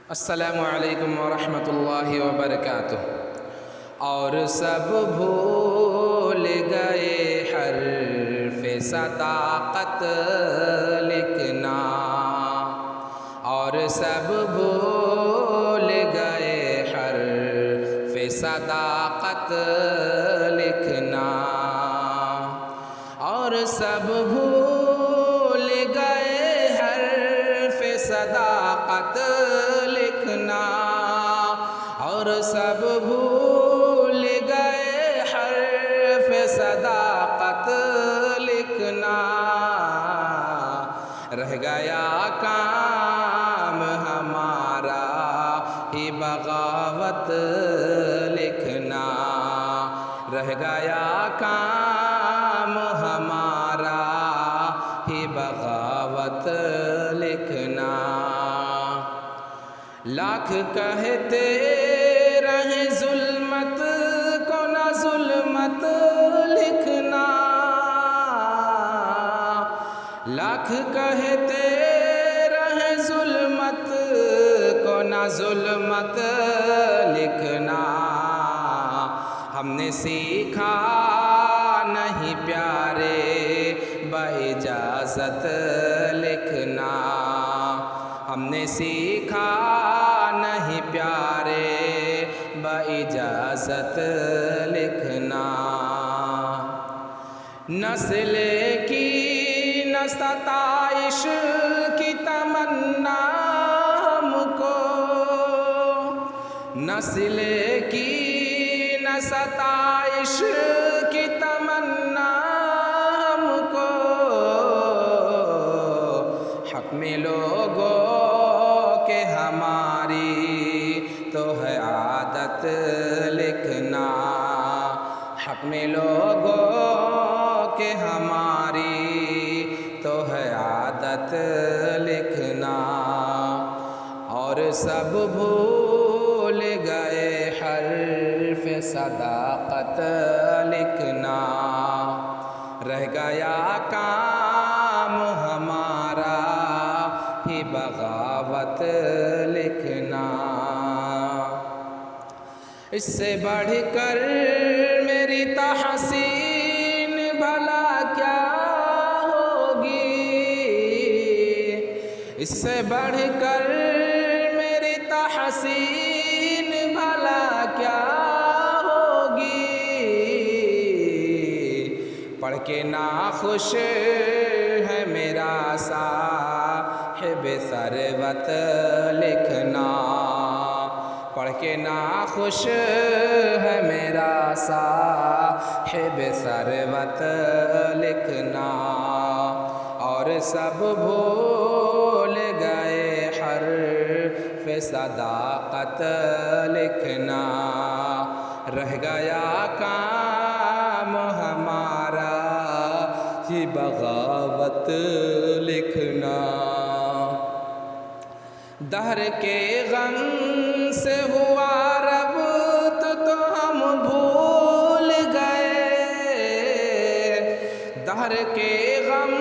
अस्सलामु अलैकुम वरहमतुल्लाहि वबरकातुह। और सब भूल गए हर्फ़े सदाक़त लिखना, और सब भूल गए हर्फ़े सदाक़त लिखना, और सब भूल गए हर्फ़े सदाक़त लिखना, और सब भूल गए हर्फ़े सदाक़त लिखना। रह गया काम हमारा ही बगावत लिखना, रह गया काम हमारा ही बगावत लिखना। लाख कहते रहे जुल्मत को न जुल्मत लिखना, लाख कहते रहे जुल्मत को न जुल्मत लिखना। हमने सीखा नहीं प्यारे बइजाज़त लिखना, हमने सीखा नहीं प्यारे बइजाज़त लिखना। नस्ल की न सताइश की तमन्ना हमको, नस्ल की न सताइश की तमन्ना हमको। हक़ में लोगों के हमारी तो है आदत लिखना, हक़ में लोगों के हमारी तो है आदत लिखना। और सब भूल गए हर्फ़े सदाक़त लिखना, रह गया काम हमारा ही बगावत लिखना। इससे बढ़कर मेरी तहसीन भला क्या होगी, इससे बढ़कर मेरी तहसीन भला क्या होगी। पढ़ के ना खुश है मेरा साहिब सरवत लिखना, पढ़ के ना खुश है मेरा साहिब सरवत लिखना। और सब भूल गए हर्फ़े सदाक़त लिखना, रह गया काम हमारा ही बगावत लिखना। दहर के गम से हुआ रब्त तो हम भूल गए, दहर के गम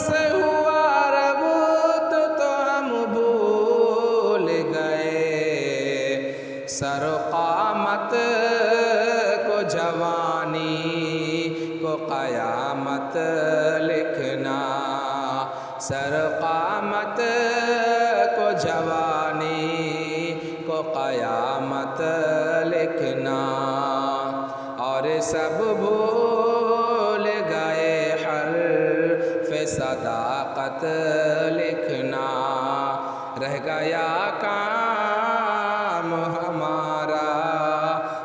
से हुआ रब्त तो हम भूल गए। सर क़ामत को जवानी को क़यामत लिखना, सर क़ामत को जवानी को क़यामत लिखना। और सब भूल गए हर्फ़े सदाक़त लिखना, रह गया काम हमारा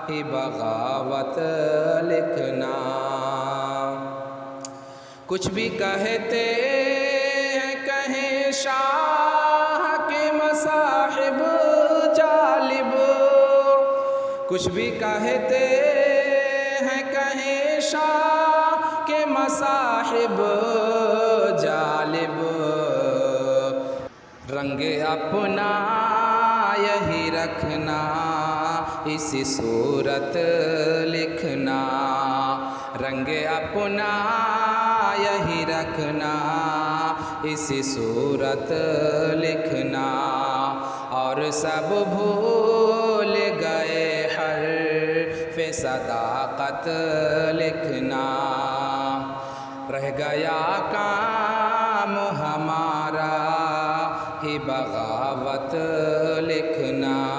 ही बगावत लिखना। कुछ भी कहते हैं कहें शाह के मसाहिब जालिब, कुछ भी कहते हैं कहें शाह के मसाहिब जालिब। रंग अपना यही रखना, इसी सूरत लिखना, रंग अपना यही रखना, इसी सूरत लिखना। और सब भूल गए हर्फ़ सदाकत लिखना। रह गया काम हमारा ही बगावत लिखना।